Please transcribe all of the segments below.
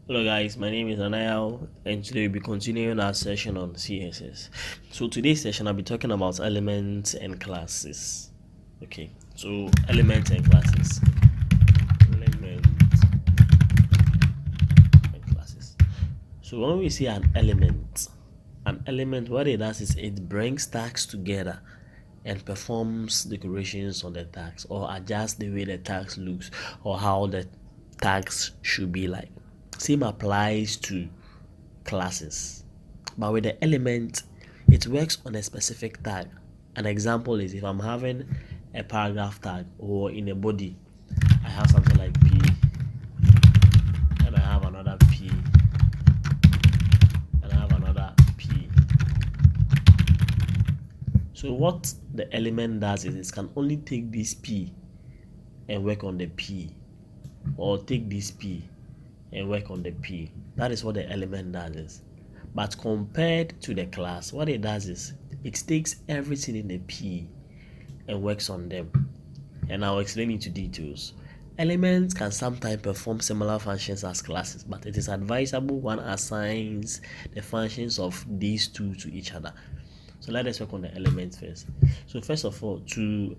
Hello guys, my name is Anayao and today we'll be continuing our session on CSS. So today's session I'll be talking about elements and classes. Okay, so elements and classes. Elements and classes. So when we see an element what it does is it brings tags together and performs decorations on the tags or adjusts the way the tags looks or how the tags should be like. Same applies to classes, but with the element it works on a specific tag. An example is if I'm having a paragraph tag or in a body I have something like P and I have another P and I have another P. So what the element does is it can only take this P and work on the P, or take this P and work on the P. That is what the element does. But compared to the class, what it does is it takes everything in the P and works on them. And I'll explain into details. Elements can sometimes perform similar functions as classes, but it is advisable one assigns the functions of these two to each other. So let us work on the elements first. So first of all, to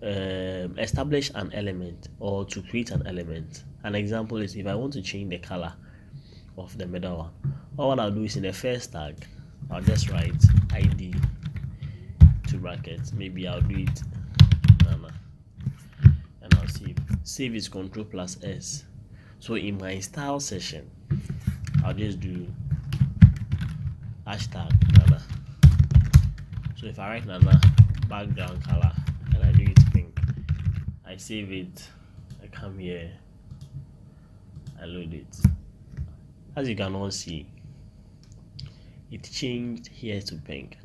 establish an element or to create an element, an example is if I want to change the color of the middle one, all I'll do is in the first tag I'll just write ID to brackets. Maybe I'll do it Nana and I'll save is Ctrl+S. So in my style session I'll just do hashtag Nana. So if I write Nana background color and I do it pink, I save it, I come here, I load it. As you can all see, it changed here to pink.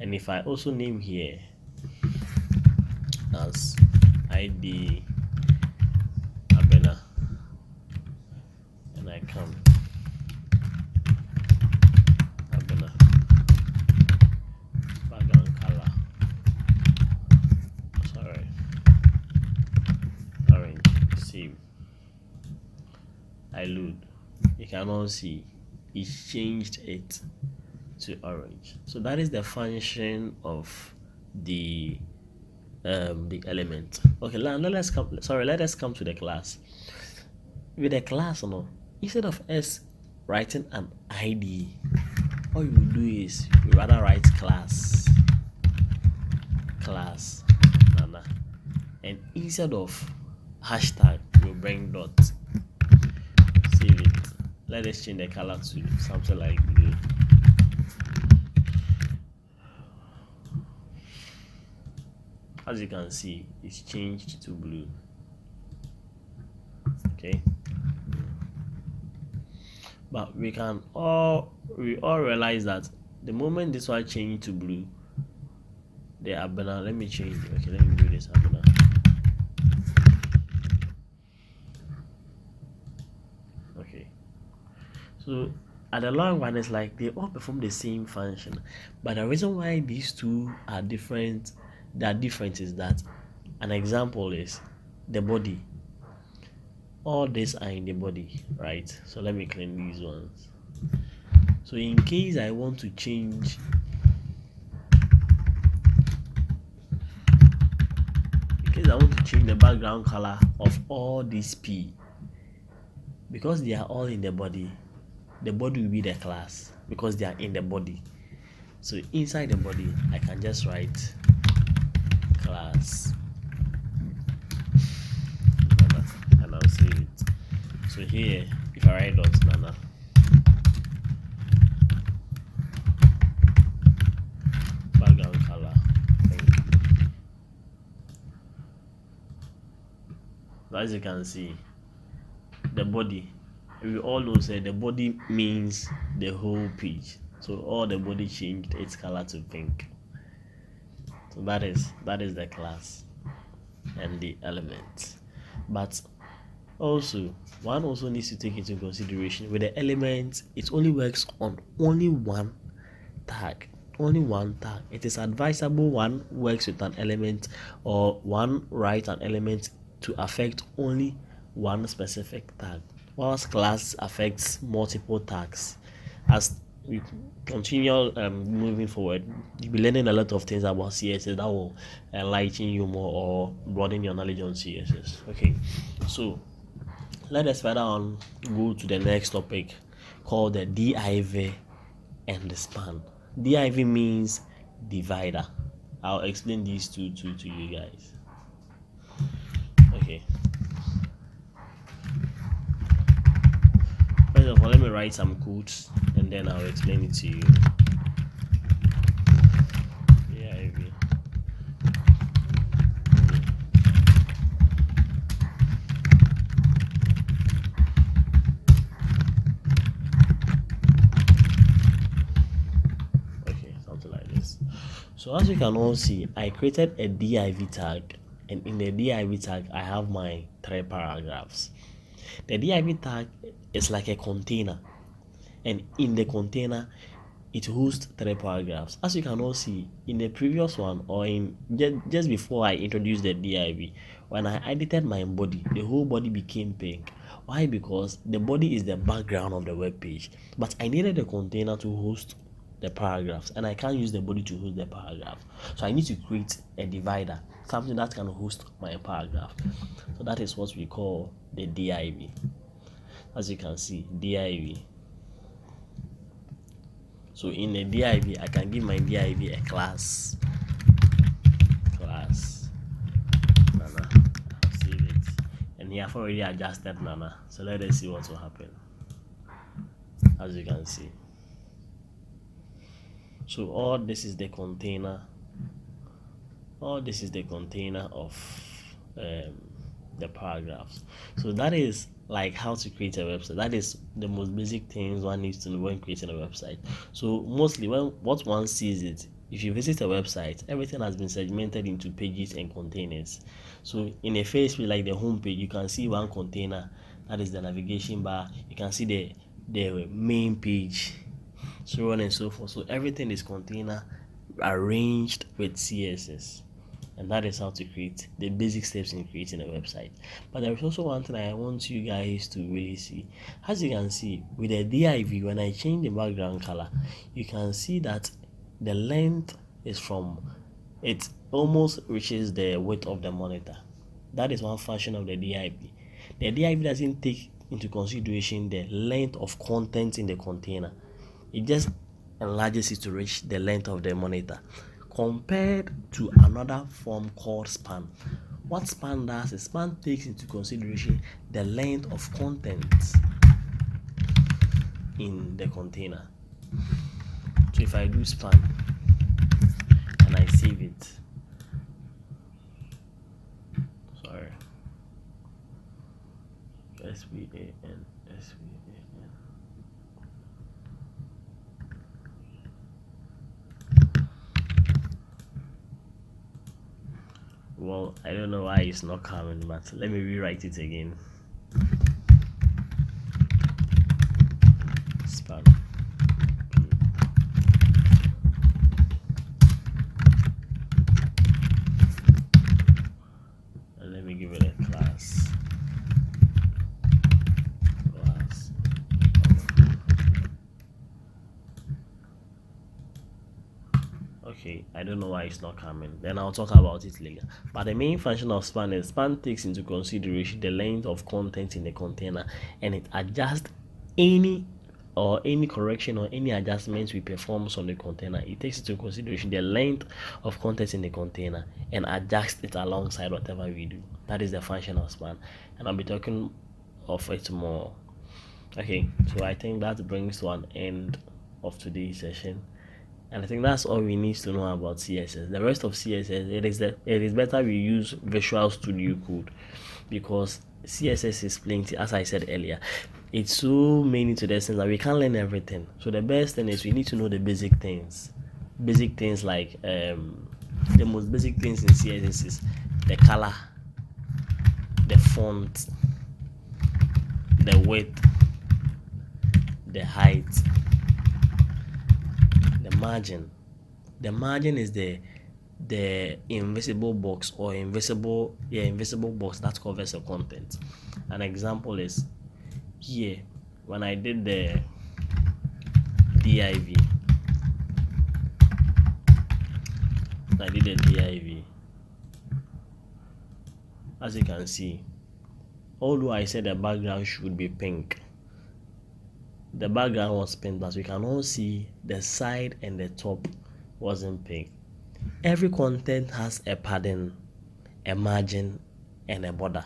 And if I also name here as ID Abena and I come Abena background color, sorry, orange, save, I load, you can all see it changed it to orange. So that is the function of the element. Okay, let us come to the class. With the class, instead of us writing an ID, all you will do is you rather write class Nana, and instead of hashtag we'll bring dot. Save it. Let us change the color to something like blue. As you can see, it's changed to blue. Okay, but we all realize that the moment this one changed to blue, the Abena, let me change it. Okay, let me do this Abena. Okay, so at the long run it's like they all perform the same function, but the reason why these two are different, is that an example is the body. All these are in the body, right? So let me clean these ones. So in case I want to change the background color of all these P, because they are all in the body will be the class because they are in the body. So inside the body I can just write class Nana and I'll save it. So here if I write dot Nana, background color pink. As you can see, the body, we all know that the body means the whole page, so all the body changed its color to pink. So that is the class and the element. But also one also needs to take into consideration with the element it only works on only one tag. It is advisable one works with an element or one write an element to affect only one specific tag whilst class affects multiple tasks. As we continue moving forward, you'll be learning a lot of things about CSS that will enlighten you more or broaden your knowledge on CSS. Okay, so let us further on go to the next topic called the div and the span. Div means divider. I'll explain these two to you guys. Okay. First of all, let me write some codes and then I'll explain it to you. Div. Okay, something like this. So as you can all see, I created a div tag, and in the div tag I have my 3 paragraphs. The div tag is like a container, and in the container it hosts 3 paragraphs. As you can all see in the previous one, or in just before I introduced the div, when I edited my body, the whole body became pink. Why? Because the body is the background of the web page, but I needed the container to host the paragraphs, and I can't use the body to host the paragraph, so I need to create a divider, something that can host my paragraph. So that is what we call the div. As you can see, div. So in a div, I can give my div a class Nana. Save it, and here I've already adjusted Nana, so let us see what will happen. As you can see, so all this is the container of the paragraphs. So that is like how to create a website. That is the most basic things one needs to know when creating a website. So mostly when what one sees it, if you visit a website, everything has been segmented into pages and containers. So in a first page, like the home page, you can see one container, that is the navigation bar. You can see the main page, so on and so forth. So everything is container arranged with CSS, and that is how to create the basic steps in creating a website. But there is also one thing I want you guys to really see. As you can see with the div, when I change the background color, you can see that the length is from, it almost reaches the width of the monitor. That is one function of the div. The div doesn't take into consideration the length of content in the container. It just enlarges it to reach the length of the monitor, compared to another form called span. What span does is span takes into consideration the length of content in the container. So if I do span and I save it, sorry, SVAN. Well, I don't know why it's not coming, but let me rewrite it again. Span. And let me give it a class. Okay, I don't know why it's not coming. Then I'll talk about it later. But the main function of span is span takes into consideration the length of content in the container, and it adjusts any correction or any adjustments we perform on the container. It takes into consideration the length of content in the container and adjusts it alongside whatever we do. That is the function of span, and I'll be talking of it more. Okay, so I think that brings to an end of today's session. And I think that's all we need to know about CSS. The rest of CSS, it is better we use Visual Studio Code, because CSS is plenty. As I said earlier, it's so many to the extent that we can't learn everything. So the best thing is we need to know the basic things. Basic things like the most basic things in CSS is the color, the font, the width, the height, margin. The margin is the invisible box or invisible box that covers the content. An example is here when I did the div, as you can see, although I said the background should be pink, the background was pink, but we can all see the side and the top wasn't pink. Every content has a padding, a margin, and a border.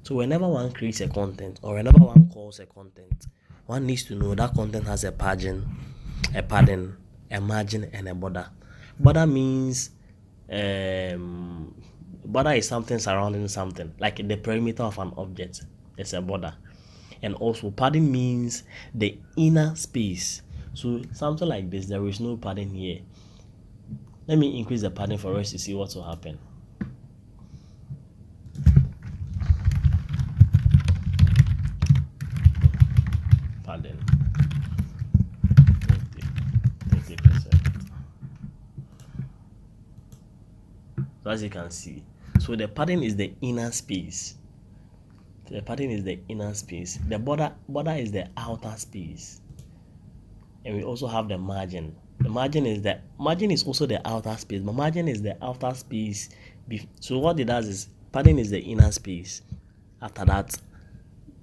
So whenever one creates a content or whenever one calls a content, one needs to know that content has a padding, a margin, and a border. Border means border is something surrounding something, like the perimeter of an object is a border. And also padding means the inner space. So something like this, there is no padding here. Let me increase the padding for us to see what will happen. Padding 30%. So as you can see, so the padding is the inner space. The border is the outer space. And we also have the margin. The margin is also the outer space, but margin is the outer space. So what it does is padding is the inner space. After that,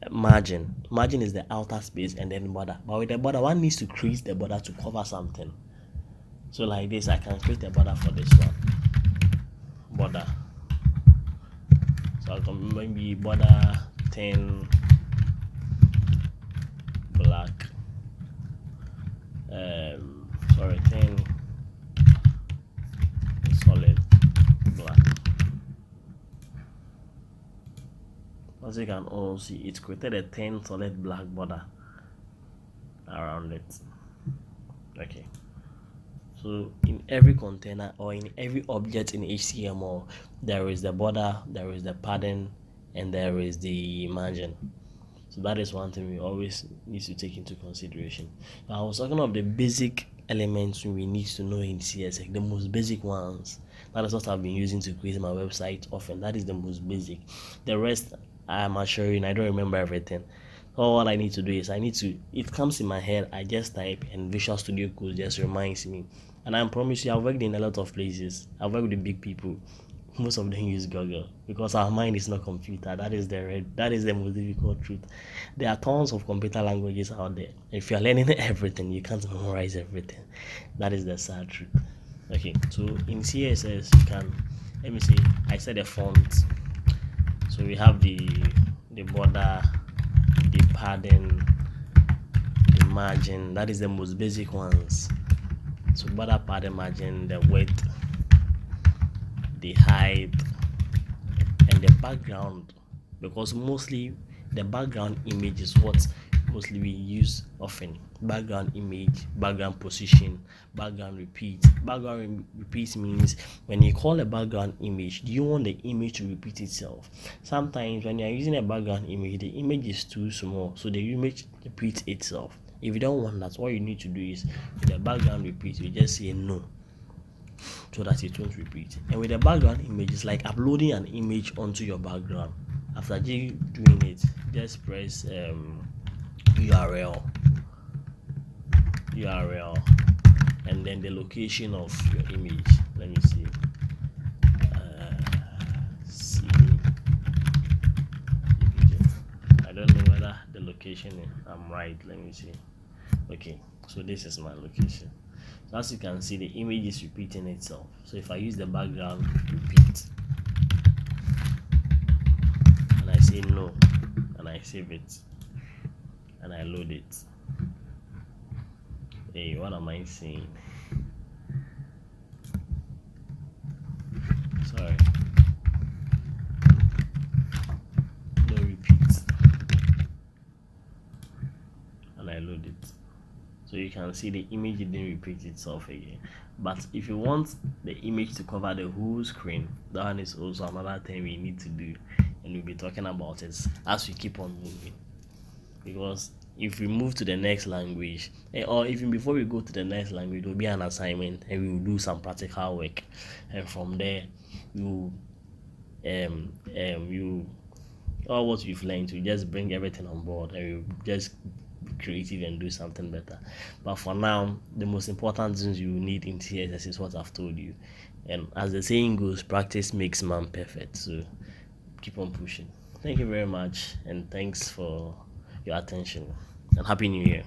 margin is the outer space, and then border. But with the border, one needs to create the border to cover something. So like this, I can create a border for this one. Border. So I can maybe border 10 black. 10 solid black. As you can all see, it created a 10 solid black border around it. Okay. So in every container or in every object in HTML, there is the border, there is the padding, and there is the margin. So that is one thing we always need to take into consideration. Now, I was talking of the basic elements we need to know in CSS, the most basic ones. That is what I've been using to create my website often. That is the most basic. The rest, I'm assuring, I don't remember everything. All I need to do is it comes in my head, I just type, and Visual Studio Code just reminds me. And I promise you, I've worked in a lot of places. I've worked with big people. Most of them use Google because our mind is not computer. That is the most difficult truth. There are tons of computer languages out there. If you are learning everything, you can't memorize everything. That is the sad truth. Okay, so in CSS you can, let me see, I said the font. So we have the border, the padding, the margin. That is the most basic ones. So border, padding, margin, the width, the height, and the background, because mostly the background image is what mostly we use often. Background image, background position, background repeat. Background repeat means when you call a background image, do you want the image to repeat itself? Sometimes when you're using a background image, the image is too small, so the image repeats itself. If you don't want that, all you need to do is with the background repeat, you just say no, so that it won't repeat. And with the background image, it's like uploading an image onto your background. After doing it, just press URL, and then the location of your image. Let me see. I don't know whether the location I'm right. Let me see. Okay, so this is my location. So as you can see, the image is repeating itself. So if I use the background repeat and I say no and I save it and I load it, hey, what am I saying? Sorry, no repeat, and I load it. So you can see the image didn't repeat itself again. But if you want the image to cover the whole screen, that one is also another thing we need to do, and we'll be talking about it as we keep on moving. Because if we move to the next language, or even before we go to the next language, there will be an assignment and we will do some practical work, and from there you all what we've learned, we just bring everything on board and we just be creative and do something better. But for now, the most important things you need in TSS is what I've told you. And as the saying goes, practice makes man perfect. So keep on pushing. Thank you very much, and thanks for your attention. And Happy New Year.